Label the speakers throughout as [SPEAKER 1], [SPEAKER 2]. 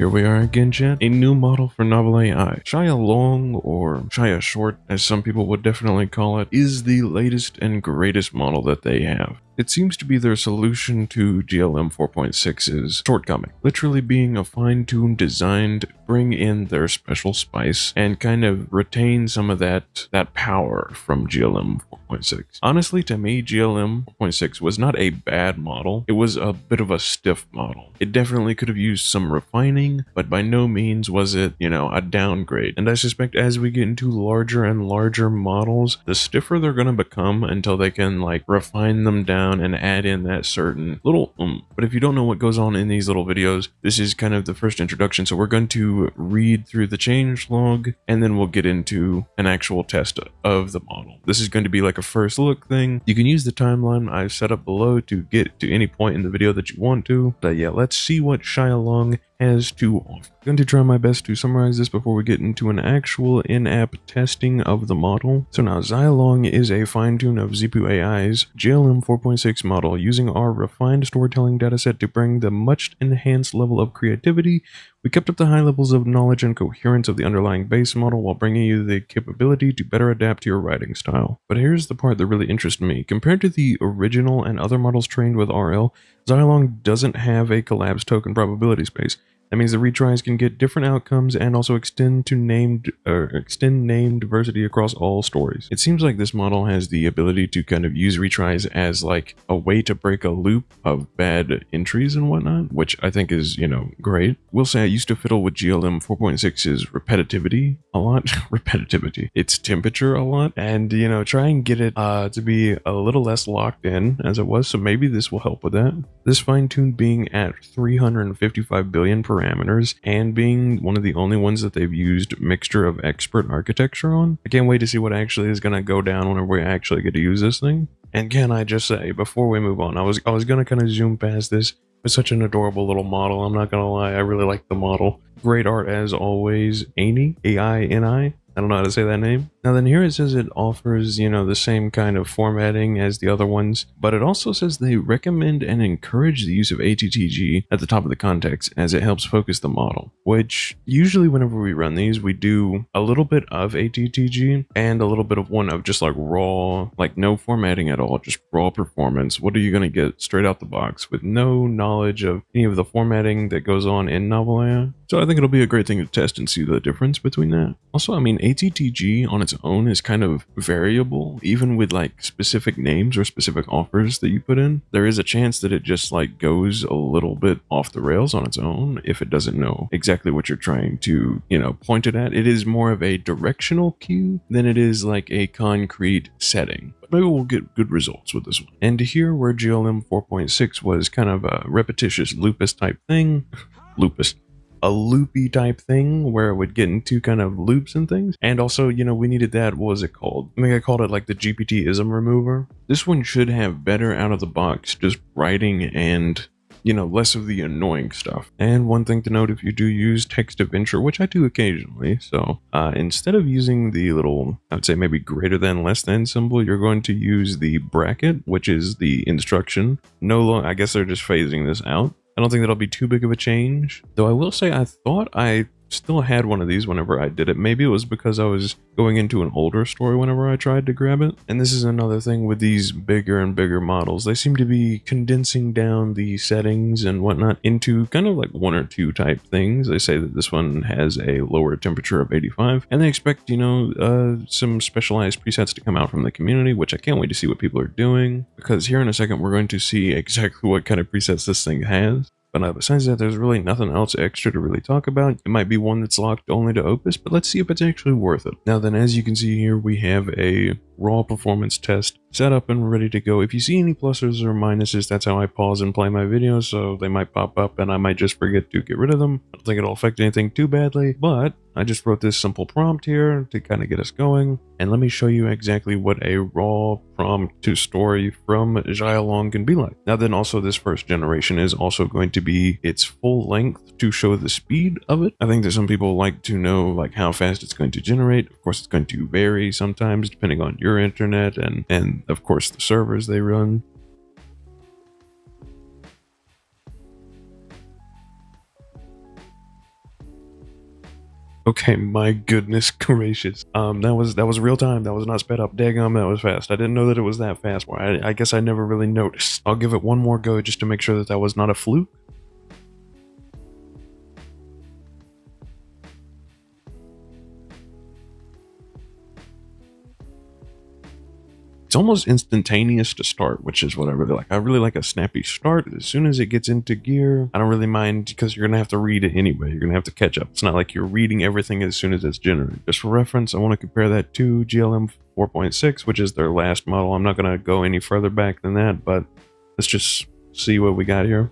[SPEAKER 1] Here we are again, chat. A new model for novelai. Xialong, or Xia Short, as some people would definitely call it, is the latest and greatest model that they have. It seems to be their solution to GLM 4.6's shortcoming, literally being a fine-tuned design to bring in their special spice and kind of retain some of that power from GLM 4.6. Honestly, to me, GLM 4.6 was not a bad model. It was a bit of a stiff model. It definitely could have used some refining, but by no means was it, a downgrade. And I suspect as we get into larger and larger models, the stiffer they're going to become until they can refine them down and add in that certain little But if you don't know what goes on in these little videos, this is kind of the first introduction. So we're going to read through the changelog and then we'll get into an actual test of the model. This is going to be like a first look thing. You can use the timeline I've set up below to get to any point in the video that you want to. But yeah, let's see what Xialong has to offer. I'm going to try my best to summarize this before we get into an actual in-app testing of the model. So now, Xialong is a fine-tune of Zipu AI's GLM 4.6 model using our refined storytelling dataset to bring the much enhanced level of creativity. We kept up the high levels of knowledge and coherence of the underlying base model while bringing you the capability to better adapt to your writing style. But here's the part that really interests me. Compared to the original and other models trained with RL, Xialong doesn't have a collapsed token probability space. That means the retries can get different outcomes and also extend name diversity across all stories. It seems like this model has the ability to kind of use retries as a way to break a loop of bad entries and whatnot, which I think is, great. Will say I used to fiddle with GLM 4.6's repetitivity a lot, its temperature a lot, and, try and get it to be a little less locked in as it was, so maybe this will help with that. This fine-tuned being at 355 billion parameters and being one of the only ones that they've used mixture of expert architecture on. I can't wait to see what actually is going to go down whenever we actually get to use this thing. And can I just say, before we move on, I was going to kind of zoom past this. It's such an adorable little model. I'm not going to lie. I really like the model. Great art as always. Aini, A-I-N-I. I don't know how to say that name. Now then here it says it offers, the same kind of formatting as the other ones, but it also says they recommend and encourage the use of ATTG at the top of the context as it helps focus the model, which usually whenever we run these, we do a little bit of ATTG and a little bit of one of just raw, no formatting at all, just raw performance. What are you going to get straight out the box with no knowledge of any of the formatting that goes on in novelai? So I think it'll be a great thing to test and see the difference between that. Also, ATTG on its own is kind of variable, even with specific names or specific offers that you put in. There is a chance that it just goes a little bit off the rails on its own if it doesn't know exactly what you're trying to, point it at. It is more of a directional cue than it is a concrete setting. Maybe we'll get good results with this one. And here where GLM 4.6 was kind of a repetitious lupus type thing, a loopy type thing where it would get into kind of loops and things. And also, we needed that, what was it called? I think I called it the GPT-ism remover. This one should have better out of the box, just writing and, less of the annoying stuff. And one thing to note, if you do use text adventure, which I do occasionally, so instead of using the little, I would say maybe greater than, less than symbol, you're going to use the bracket, which is the instruction. I guess they're just phasing this out. I don't think that'll be too big of a change, though I will say I thought I still had one of these whenever I did it. Maybe it was because I was going into an older story whenever I tried to grab it. And this is another thing with these bigger and bigger models. They seem to be condensing down the settings and whatnot into kind of one or two type things. They say that this one has a lower temperature of 85, and they expect, some specialized presets to come out from the community, which I can't wait to see what people are doing, because here in a second we're going to see exactly what kind of presets this thing has. But besides that, there's really nothing else extra to really talk about. It might be one that's locked only to Opus, but let's see if it's actually worth it. Now then, as you can see here, we have a raw performance test set up and ready to go. If you see any pluses or minuses, that's how I pause and play my videos, so they might pop up and I might just forget to get rid of them. I don't think it'll affect anything too badly, but I just wrote this simple prompt here to kind of get us going. And let me show you exactly what a raw prompt to story from Xialong can be like. Now then, also this first generation is also going to be its full length to show the speed of it. I think that some people like to know how fast it's going to generate. Of course, it's going to vary sometimes depending on your internet and of course the servers they run. Okay, my goodness gracious. That was real time. That was not sped up. Daggum, that was fast. I didn't know that it was that fast. Well, I guess I never really noticed. I'll give it one more go just to make sure that that was not a fluke. It's almost instantaneous to start, which is what I really like. I really like a snappy start. As soon as it gets into gear, I don't really mind because you're going to have to read it anyway. You're going to have to catch up. It's not like you're reading everything as soon as it's generated. Just for reference, I want to compare that to GLM 4.6, which is their last model. I'm not going to go any further back than that, but let's just see what we got here.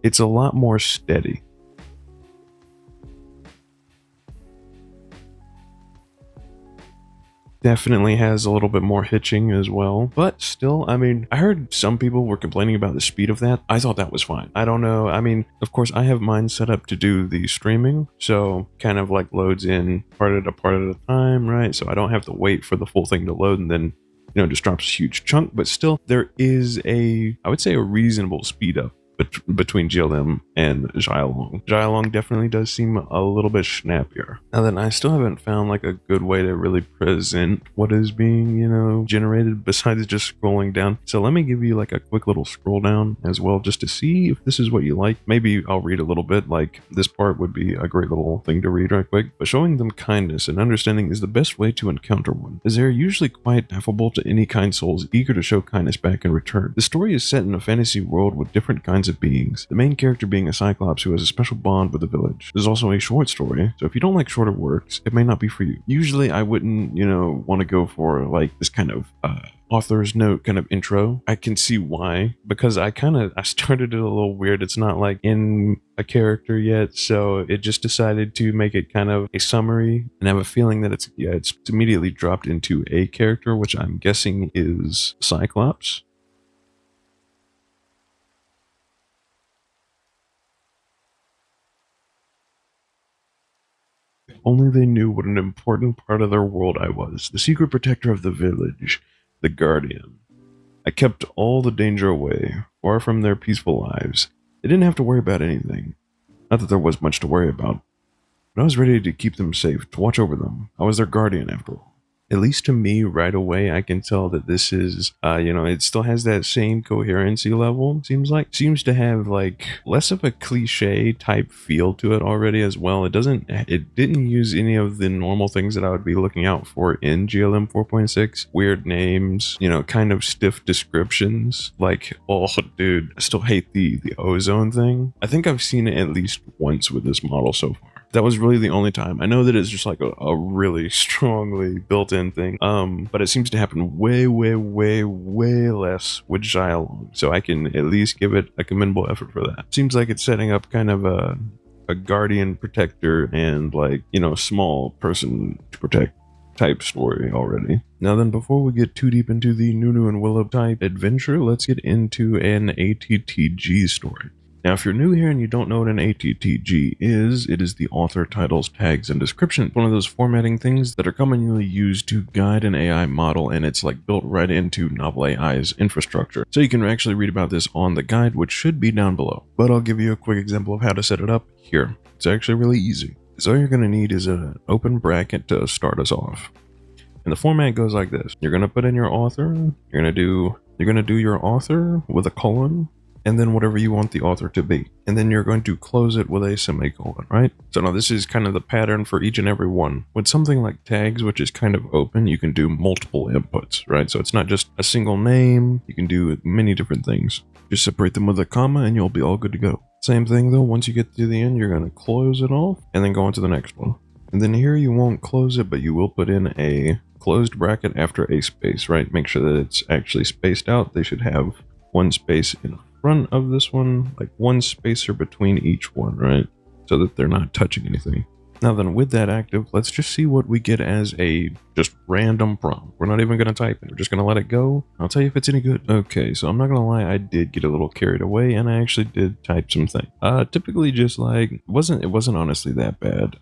[SPEAKER 1] It's a lot more steady. Definitely has a little bit more hitching as well, but still, I mean, I heard some people were complaining about the speed of that. I thought that was fine. I don't know. I mean, of course, I have mine set up to do the streaming, so kind of like loads in part at a time, right? So I don't have to wait for the full thing to load and then, just drops a huge chunk, but still, there is I would say, a reasonable speed up between GLM and Xialong. Xialong definitely does seem a little bit snappier. Now then, I still haven't found like a good way to really present what is being, generated besides just scrolling down. So let me give you like a quick little scroll down as well, just to see if this is what you like. Maybe I'll read a little bit, like this part would be a great little thing to read right quick. But showing them kindness and understanding is the best way to encounter one, as they are usually quite affable to any kind souls eager to show kindness back in return. The story is set in a fantasy world with different kinds of beings, the main character being a cyclops who has a special bond with the village. There's also a short story, so if you don't like shorter works, it may not be for you. Usually I wouldn't, want to go for like this kind of author's note kind of intro. I can see why, because I started it a little weird. It's not like in a character yet, so it just decided to make it kind of a summary, and I have a feeling that it's immediately dropped into a character, which I'm guessing is Cyclops. If only they knew what an important part of their world I was, the secret protector of the village, the guardian. I kept all the danger away, far from their peaceful lives. They didn't have to worry about anything. Not that there was much to worry about, but I was ready to keep them safe, to watch over them. I was their guardian, after all. At least to me, right away, I can tell that this is, it still has that same coherency level, seems to have, like, less of a cliche type feel to it already as well. It didn't use any of the normal things that I would be looking out for in GLM 4.6. Weird names, kind of stiff descriptions. Like, oh, dude, I still hate the ozone thing. I think I've seen it at least once with this model so far. That was really the only time. I know that it's just like a really strongly built-in thing, but it seems to happen way, way, way, way less with Xialong, so I can at least give it a commendable effort for that. Seems like it's setting up kind of a guardian protector and like, small person to protect type story already. Now then, before we get too deep into the Nunu and Willow type adventure, let's get into an ATTG story. Now, if you're new here and you don't know what an ATTG is, it is the author, titles, tags, and description. One of those formatting things that are commonly used to guide an AI model, and it's like built right into novelai's infrastructure. So you can actually read about this on the guide, which should be down below. But I'll give you a quick example of how to set it up here. It's actually really easy. So all you're going to need is an open bracket to start us off. And the format goes like this. You're going to put in your author. You're going to do your author with a colon, and then whatever you want the author to be. And then you're going to close it with a semicolon, right? So now this is kind of the pattern for each and every one. With something like tags, which is kind of open, you can do multiple inputs, right? So it's not just a single name. You can do many different things. Just separate them with a comma and you'll be all good to go. Same thing though, once you get to the end, you're going to close it off and then go on to the next one. And then here you won't close it, but you will put in a closed bracket after a space, right? Make sure that it's actually spaced out. They should have one space in front of this one, like one spacer between each one, right? So that they're not touching anything. Now then, with that active, let's just see what we get as a just random prompt. We're not even going to type it. We're just going to let it go. I'll tell you if it's any good. Okay, so I'm not going to lie. I did get a little carried away, and I actually did type some things. Typically just like, it wasn't honestly that bad.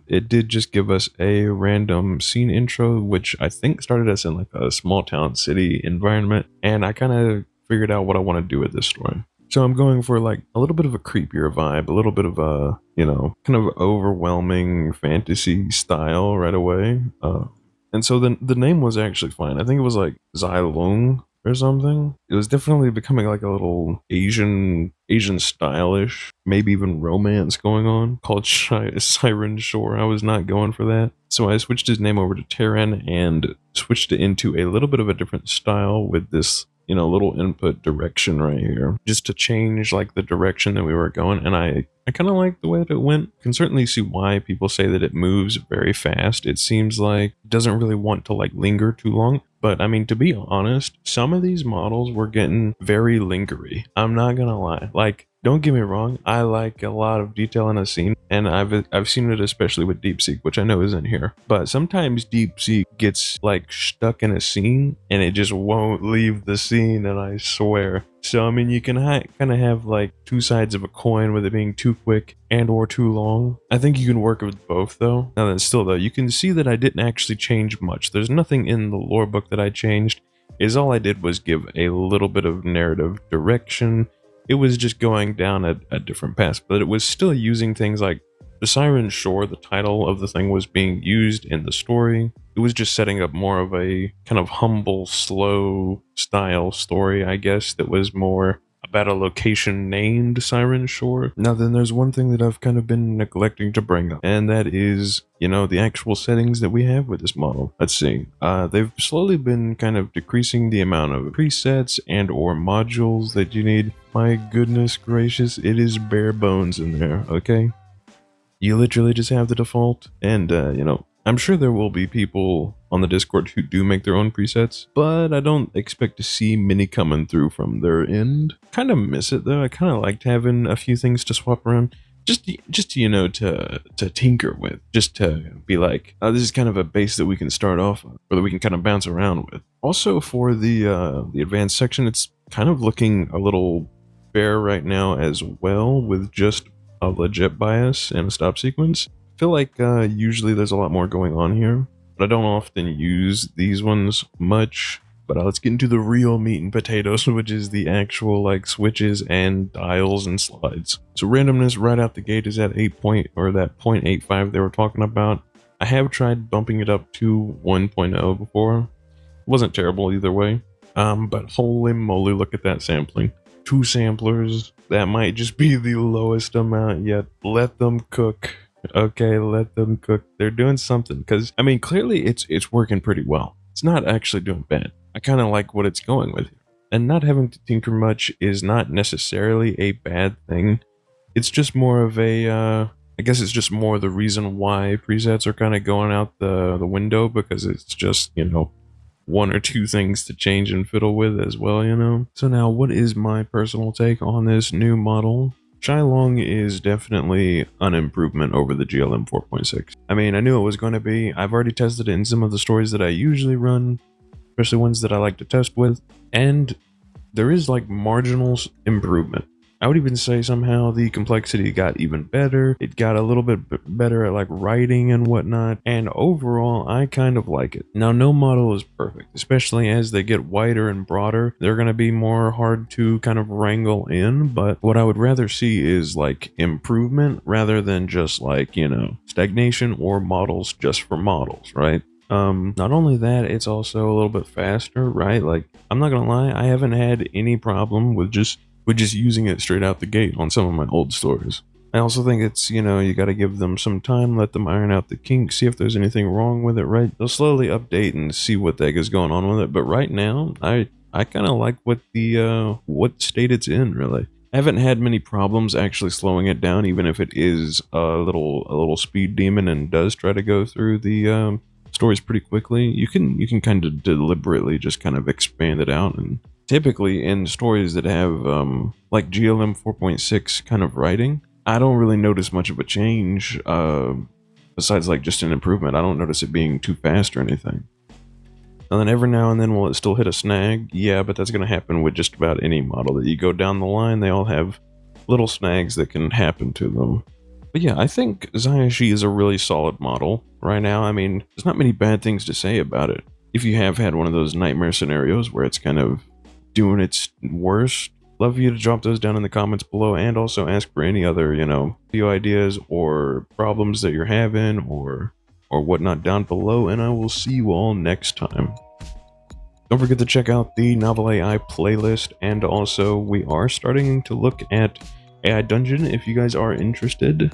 [SPEAKER 1] It did just give us a random scene intro, which I think started us in like a small town city environment, and I kind of figured out what I want to do with this story. So I'm going for like a little bit of a creepier vibe, a little bit of a, kind of overwhelming fantasy style right away. And so the name was actually fine. I think it was like Xialong or something. It was definitely becoming like a little Asian stylish, maybe even romance going on, called Siren Shore. I was not going for that. So I switched his name over to Terran and switched it into a little bit of a different style with this, little input direction right here, just to change like the direction that we were going. And I kind of like the way that it went. Can certainly see why people say that it moves very fast. It seems like it doesn't really want to like linger too long. But I mean, to be honest, some of these models were getting very lingery. I'm not gonna lie. Like, don't get me wrong, I like a lot of detail in a scene, and I've seen it especially with DeepSeek, which I know isn't here. But sometimes DeepSeek gets like stuck in a scene and it just won't leave the scene, and I swear. So I mean, you can kind of have like two sides of a coin with it being too quick and or too long. I think you can work with both though. Now then, still though, you can see that I didn't actually change much. There's nothing in the lore book that I changed. All I did was give a little bit of narrative direction. It was just going down a different path, but it was still using things like the Siren Shore. The title of the thing was being used in the story. It was just setting up more of a kind of humble, slow style story, I guess, that was more about a location named Siren Shore. Now then, there's one thing that I've kind of been neglecting to bring up, and that is, the actual settings that we have with this model. Let's see. They've slowly been kind of decreasing the amount of presets and or modules that you need. My goodness gracious, it is bare bones in there, okay? You literally just have the default, and, I'm sure there will be people on the Discord who do make their own presets, but I don't expect to see many coming through from their end. Kind of miss it though. I kind of liked having a few things to swap around, just to tinker with, just to be like, this is kind of a base that we can start off on, or that we can kind of bounce around with. Also, for the advanced section, it's kind of looking a little bare right now as well, with just a legit bias and a stop sequence. I feel like usually there's a lot more going on here, but I don't often use these ones much. But let's get into the real meat and potatoes, which is the actual like switches and dials and slides. So randomness right out the gate is at 0.85 they were talking about. I have tried bumping it up to 1.0 before. It wasn't terrible either way. But holy moly, look at that sampling. 2 samplers. That might just be the lowest amount yet. Let them cook. Okay, let them cook. They're doing something, because I mean, clearly it's working pretty well. It's not actually doing bad. I kind of like what it's going with here. And not having to tinker much is not necessarily a bad thing. It's just more of a, I guess it's just more the reason why presets are kind of going out the window, because it's just, 1 or 2 things to change and fiddle with as well, So now, what is my personal take on this new model? Xialong is definitely an improvement over the GLM 4.6. I mean, I knew it was going to be. I've already tested it in some of the stories that I usually run, especially ones that I like to test with, and there is like marginal improvement. I would even say somehow the complexity got even better. It got a little bit better at like writing and whatnot, and overall I kind of like it. Now, no model is perfect, especially as they get wider and broader. They're going to be more hard to kind of wrangle in, but what I would rather see is like improvement rather than just like, stagnation or models just for models, right? Not only that, it's also a little bit faster, right? Like, I'm not gonna lie, I haven't had any problem with just using it straight out the gate on some of my old stories. I also think it's, you gotta give them some time, let them iron out the kinks, see if there's anything wrong with it, right? They'll slowly update and see what the heck is going on with it, but right now, I kind of like what state it's in, really. I haven't had many problems actually slowing it down, even if it is a little speed demon and does try to go through the stories pretty quickly. You can kind of deliberately just kind of expand it out, and typically in stories that have like GLM 4.6 kind of writing, I don't really notice much of a change besides like just an improvement. I don't notice it being too fast or anything. And then every now and then, will it still hit a snag? Yeah, but that's going to happen with just about any model that you go down the line. They all have little snags that can happen to them. But yeah, I think Xiaoshi is a really solid model right now. I mean, there's not many bad things to say about it. If you have had one of those nightmare scenarios where it's kind of doing its worst, Love for you to drop those down in the comments below, and also ask for any other, video ideas or problems that you're having or whatnot down below, and I will see you all next time. Don't forget to check out the novelai playlist, and also we are starting to look at AI Dungeon if you guys are interested.